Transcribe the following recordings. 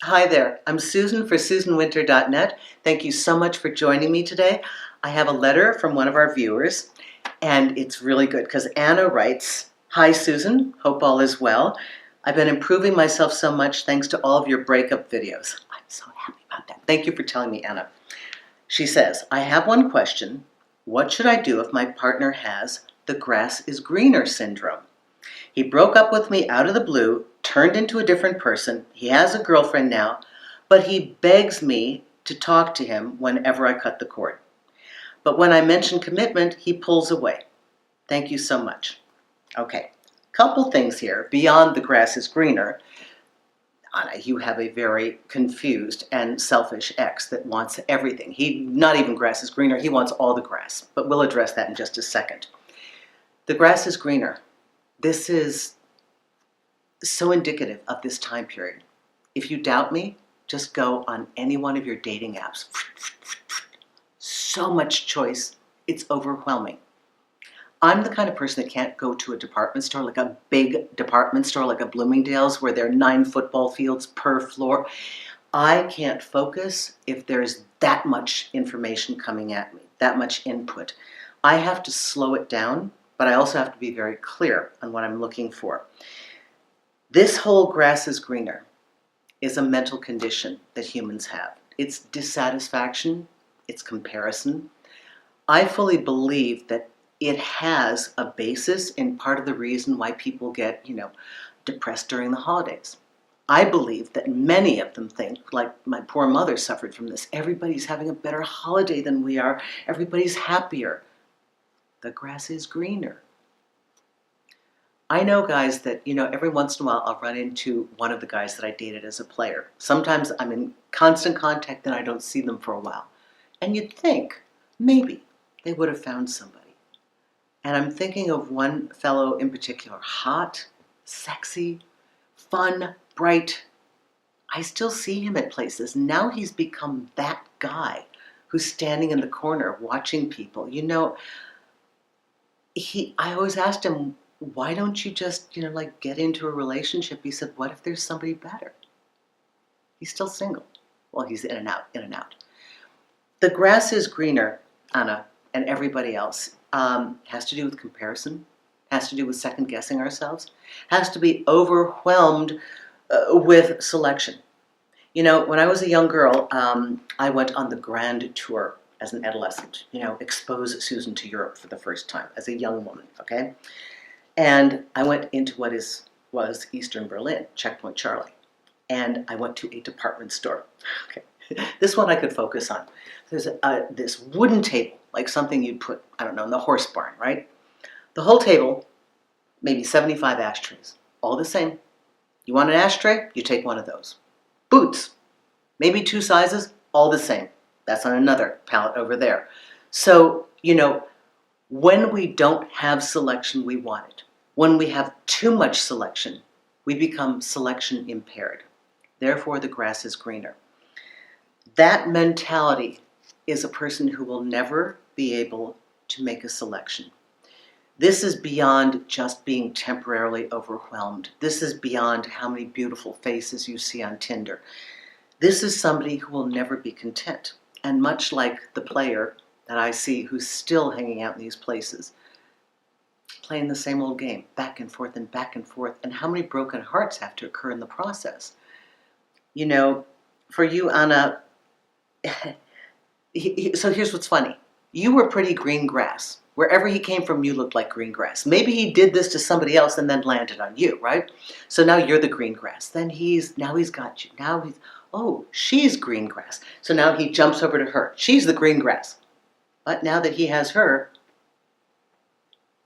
Hi there, I'm Susan for SusanWinter.net. Thank you so much for joining me today. I have a letter from one of our viewers, and it's really good because Anna writes, "Hi Susan, hope all is well. I've been improving myself so much thanks to all of your breakup videos." I'm so happy about that. Thank you for telling me, Anna. She says, "I have one question. What should I do if my partner has the grass is greener syndrome? He broke up with me out of the blue, turned into a different person. He has a girlfriend now, but he begs me to talk to him whenever I cut the cord. But when I mention commitment, he pulls away. Thank you so much." Okay, couple things here. Beyond the grass is greener, Anna, you have a very confused and selfish ex that wants everything. Not even grass is greener, he wants all the grass. But we'll address that in just a second. The grass is greener. This is so indicative of this time period. If you doubt me, just go on any one of your dating apps. So much choice, it's overwhelming. I'm the kind of person that can't go to a department store, like a big department store, like a Bloomingdale's, where there are 9 football fields per floor. I can't focus if there's that much information coming at me, that much input. I have to slow it down, but I also have to be very clear on what I'm looking for. This whole grass is greener is a mental condition that humans have. It's dissatisfaction, it's comparison. I fully believe that it has a basis in part of the reason why people get, depressed during the holidays. I believe that many of them think, like my poor mother suffered from this, everybody's having a better holiday than we are, everybody's happier. The grass is greener. I know guys that, every once in a while I'll run into one of the guys that I dated as a player. Sometimes I'm in constant contact and I don't see them for a while. And you'd think, maybe, they would have found somebody. And I'm thinking of one fellow in particular, hot, sexy, fun, bright. I still see him at places. Now he's become that guy who's standing in the corner watching people. I always asked him, why don't you just, get into a relationship? He said, what if there's somebody better? He's still single. Well, he's in and out, in and out. The grass is greener, Anna, and everybody else. Has to do with comparison, has to do with second guessing ourselves, has to be overwhelmed with selection. When I was a young girl, I went on the grand tour as an adolescent, expose Susan to Europe for the first time as a young woman, okay? And I went into what was Eastern Berlin, Checkpoint Charlie. And I went to a department store. Okay. This one I could focus on. There's this wooden table, like something you'd put, I don't know, in the horse barn, right? The whole table, maybe 75 ashtrays, all the same. You want an ashtray? You take one of those. Boots, maybe 2 sizes, all the same. That's on another pallet over there. So, when we don't have selection, we want it. When we have too much selection, we become selection impaired. Therefore, the grass is greener. That mentality is a person who will never be able to make a selection. This is beyond just being temporarily overwhelmed. This is beyond how many beautiful faces you see on Tinder. This is somebody who will never be content. And much like the player that I see who's still hanging out in these places, playing the same old game, back and forth and back and forth, and how many broken hearts have to occur in the process. For you, Anna, so here's what's funny. You were pretty green grass. Wherever he came from, you looked like green grass. Maybe he did this to somebody else and then landed on you, right? So now you're the green grass. Then he's got you. Oh, she's green grass. So now he jumps over to her. She's the green grass. But now that he has her,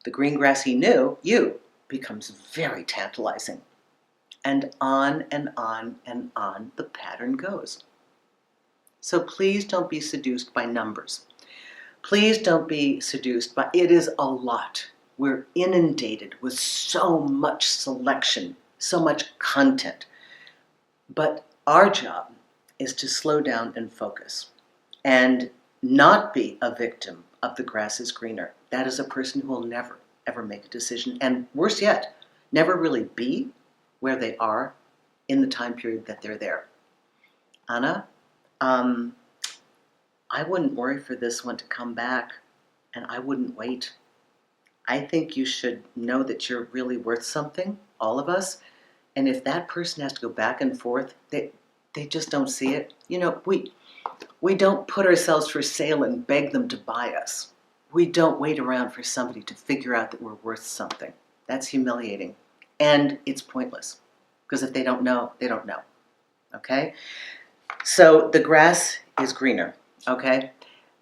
the green grass he knew, you, becomes very tantalizing. And on and on and on the pattern goes. So please don't be seduced by numbers. Please don't be seduced by, it is a lot. We're inundated with so much selection, so much content. But our job is to slow down and focus and not be a victim of the grass is greener. That is a person who will never, ever make a decision. And worse yet, never really be where they are in the time period that they're there. Anna, I wouldn't worry for this one to come back, and I wouldn't wait. I think you should know that you're really worth something, all of us. And if that person has to go back and forth, they just don't see it. You know, we don't put ourselves for sale and beg them to buy us. We don't wait around for somebody to figure out that we're worth something. That's humiliating. And it's pointless. Because if they don't know, they don't know. Okay? So the grass is greener. Okay?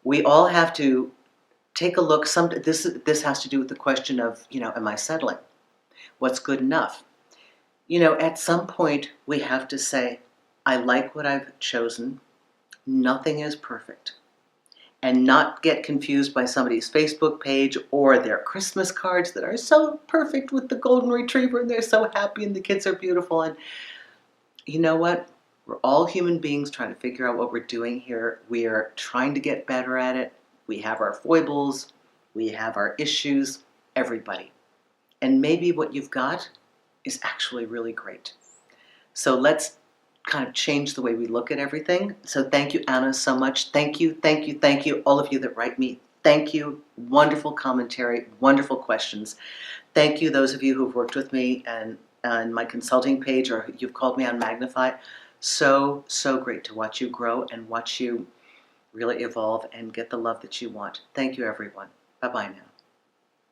We all have to take a look. This has to do with the question of, am I settling? What's good enough? At some point we have to say, I like what I've chosen. Nothing is perfect. And not get confused by somebody's Facebook page or their Christmas cards that are so perfect with the golden retriever and they're so happy and the kids are beautiful. And you know what? We're all human beings trying to figure out what we're doing here. We are trying to get better at it. We have our foibles. We have our issues. Everybody. And maybe what you've got is actually really great. So let's kind of change the way we look at everything. So thank you, Anna, so much. Thank you, thank you, thank you, all of you that write me. Thank you. Wonderful commentary, wonderful questions. Thank you, those of you who've worked with me and on my consulting page or you've called me on Magnify. So, so great to watch you grow and watch you really evolve and get the love that you want. Thank you, everyone. Bye-bye now.